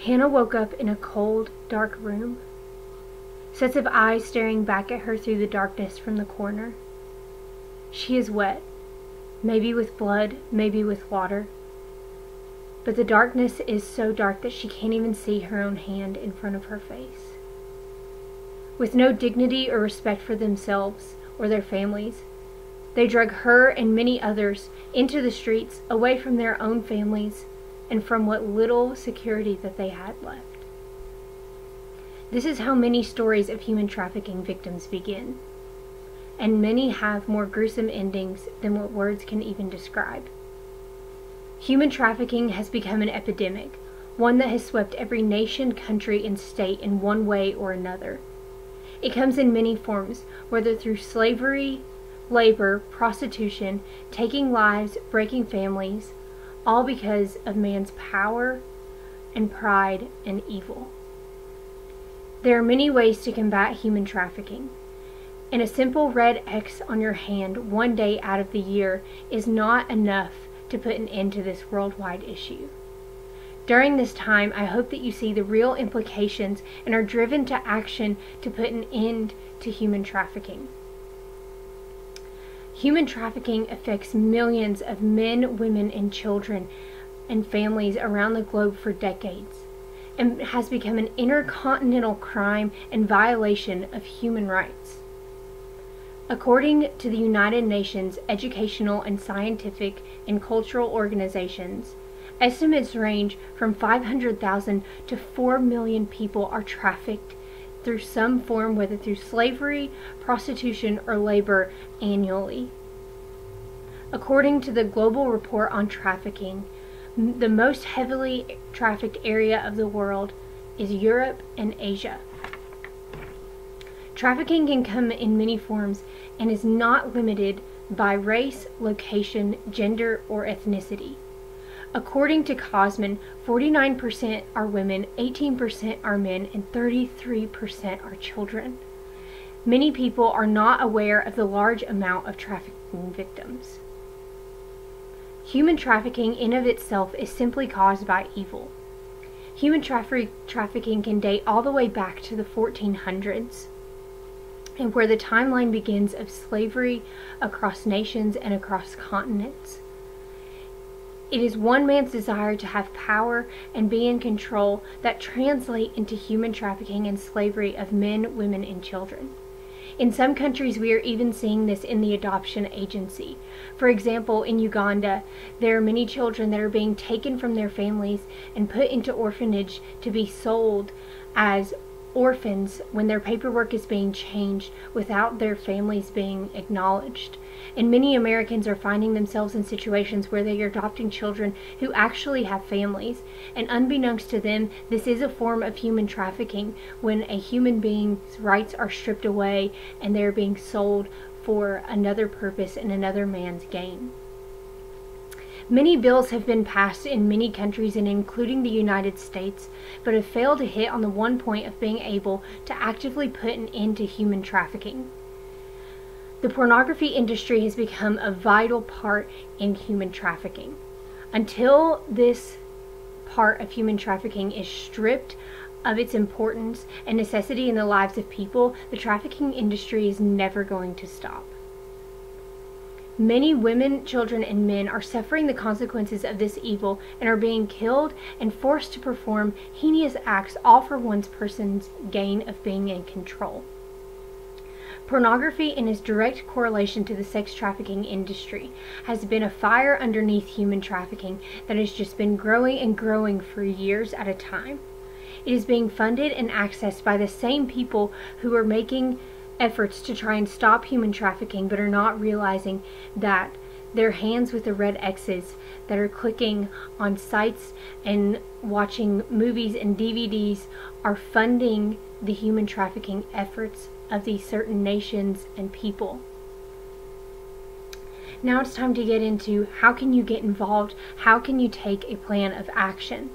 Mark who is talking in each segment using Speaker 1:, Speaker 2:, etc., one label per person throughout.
Speaker 1: Hannah woke up in a cold, dark room. Sets of eyes staring back at her through the darkness from the corner. She is wet, maybe with blood, maybe with water. But the darkness is so dark that she can't even see her own hand in front of her face. With no dignity or respect for themselves or their families, they drug her and many others into the streets, away from their own families and from what little security that they had left. This is how many stories of human trafficking victims begin, and many have more gruesome endings than what words can even describe. Human trafficking has become an epidemic, one that has swept every nation, country, and state in one way or another. It comes in many forms, whether through slavery, labor, prostitution, taking lives, breaking families, all because of man's power and pride and evil. There are many ways to combat human trafficking, and a simple red X on your hand one day out of the year is not enough to put an end to this worldwide issue. During this time, I hope that you see the real implications and are driven to action to put an end to human trafficking. Human trafficking affects millions of men, women, and children and families around the globe for decades, and has become an intercontinental crime and violation of human rights. According to the United Nations educational and scientific and cultural organizations, estimates range from 500,000 to 4 million people are trafficked through some form, whether through slavery, prostitution, or labor, annually. According to the Global Report on Trafficking, the most heavily trafficked area of the world is Europe and Asia. Trafficking can come in many forms and is not limited by race, location, gender, or ethnicity. According to Cosman, 49% are women, 18% are men, and 33% are children. Many people are not aware of the large amount of trafficking victims. Human trafficking in of itself is simply caused by evil. Human trafficking can date all the way back to the 1400s, and where the timeline begins of slavery across nations and across continents. It is one man's desire to have power and be in control that translate into human trafficking and slavery of men, women, and children. In some countries, we are even seeing this in the adoption agency. For example, in Uganda, there are many children that are being taken from their families and put into orphanage to be sold as orphans when their paperwork is being changed without their families being acknowledged. And many Americans are finding themselves in situations where they are adopting children who actually have families. And unbeknownst to them, this is a form of human trafficking when a human being's rights are stripped away and they're being sold for another purpose and another man's gain. Many bills have been passed in many countries, and including the United States, but have failed to hit on the one point of being able to actively put an end to human trafficking. The pornography industry has become a vital part in human trafficking. Until this part of human trafficking is stripped of its importance and necessity in the lives of people, the trafficking industry is never going to stop. Many women, children, and men are suffering the consequences of this evil and are being killed and forced to perform heinous acts, all for one person's gain of being in control. Pornography, in its direct correlation to the sex trafficking industry, has been a fire underneath human trafficking that has just been growing and growing for years at a time. It is being funded and accessed by the same people who are making efforts to try and stop human trafficking, but are not realizing that their hands with the red X's that are clicking on sites and watching movies and DVDs are funding the human trafficking efforts of these certain nations and people. Now it's time to get into how can you get involved, how can you take a plan of action.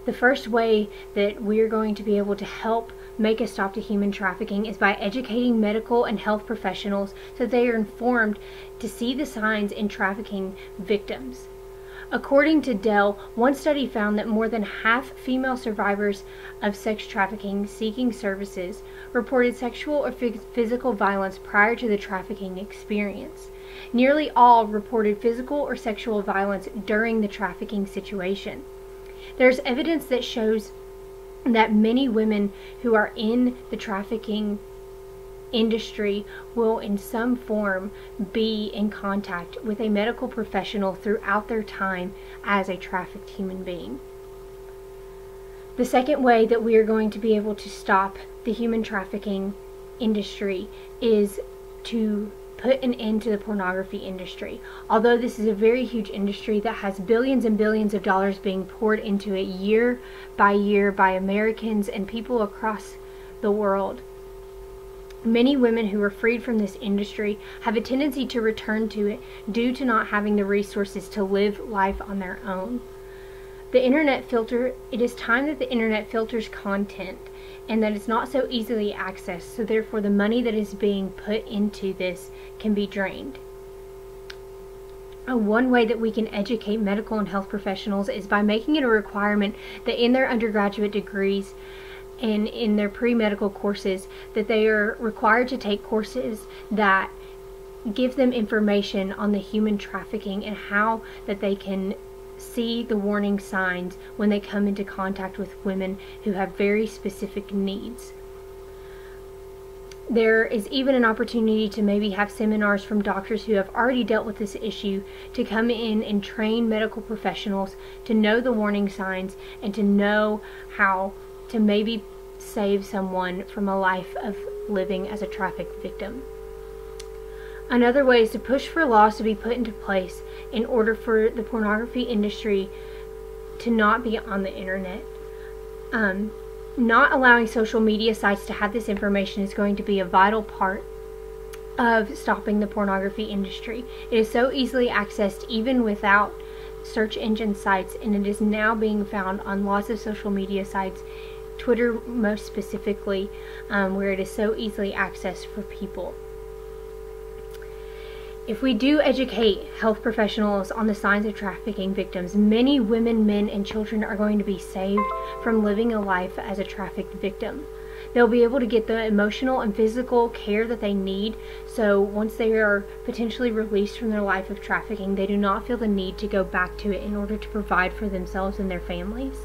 Speaker 1: The first way that we're going to be able to help make a stop to human trafficking is by educating medical and health professionals so they are informed to see the signs in trafficking victims. According to Dell, one study found that more than half female survivors of sex trafficking seeking services reported sexual or physical violence prior to the trafficking experience. Nearly all reported physical or sexual violence during the trafficking situation. There's evidence that shows that many women who are in the trafficking industry will in some form be in contact with a medical professional throughout their time as a trafficked human being. The second way that we are going to be able to stop the human trafficking industry is to put an end to the pornography industry. Although this is a very huge industry that has billions and billions of dollars being poured into it year by Americans and people across the world, many women who are freed from this industry have a tendency to return to it due to not having the resources to live life on their own. It is time that the internet filters content and that it's not so easily accessed, so therefore the money that is being put into this can be drained. One way that we can educate medical and health professionals is by making it a requirement that in their undergraduate degrees and in their pre-medical courses that they are required to take courses that give them information on the human trafficking and how that they can see the warning signs when they come into contact with women who have very specific needs. There is even an opportunity to maybe have seminars from doctors who have already dealt with this issue to come in and train medical professionals to know the warning signs and to know how to maybe save someone from a life of living as a trafficked victim. Another way is to push for laws to be put into place in order for the pornography industry to not be on the internet. Not allowing social media sites to have this information is going to be a vital part of stopping the pornography industry. It is so easily accessed even without search engine sites, and it is now being found on lots of social media sites, Twitter most specifically, where it is so easily accessed for people. If we do educate health professionals on the signs of trafficking victims, many women, men, and children are going to be saved from living a life as a trafficked victim. They'll be able to get the emotional and physical care that they need, so once they are potentially released from their life of trafficking, they do not feel the need to go back to it in order to provide for themselves and their families.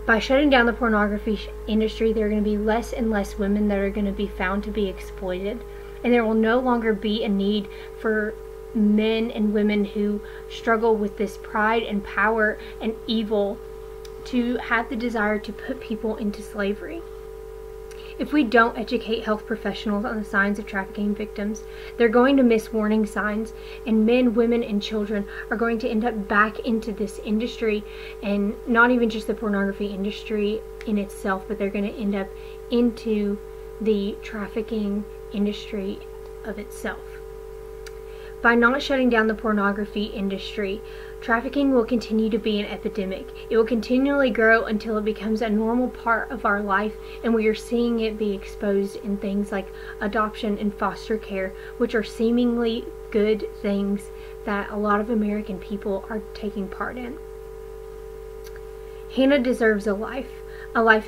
Speaker 1: By shutting down the pornography industry, there are going to be less and less women that are going to be found to be exploited. And there will no longer be a need for men and women who struggle with this pride and power and evil to have the desire to put people into slavery. If we don't educate health professionals on the signs of trafficking victims, they're going to miss warning signs, and men, women, and children are going to end up back into this industry, and not even just the pornography industry in itself, but they're going to end up into the trafficking industry of itself. By not shutting down the pornography industry, trafficking will continue to be an epidemic. It will continually grow until it becomes a normal part of our life, and we are seeing it be exposed in things like adoption and foster care, which are seemingly good things that a lot of American people are taking part in. Hannah deserves a life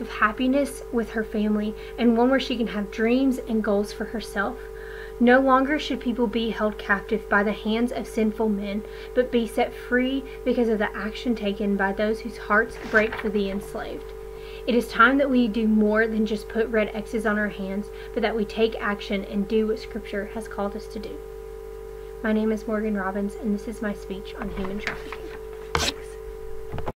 Speaker 1: of happiness with her family, and one where she can have dreams and goals for herself. No longer should people be held captive by the hands of sinful men, but be set free because of the action taken by those whose hearts break for the enslaved. It is time that we do more than just put red X's on our hands, but that we take action and do what Scripture has called us to do. My name is Morgan Robbins, and this is my speech on human trafficking.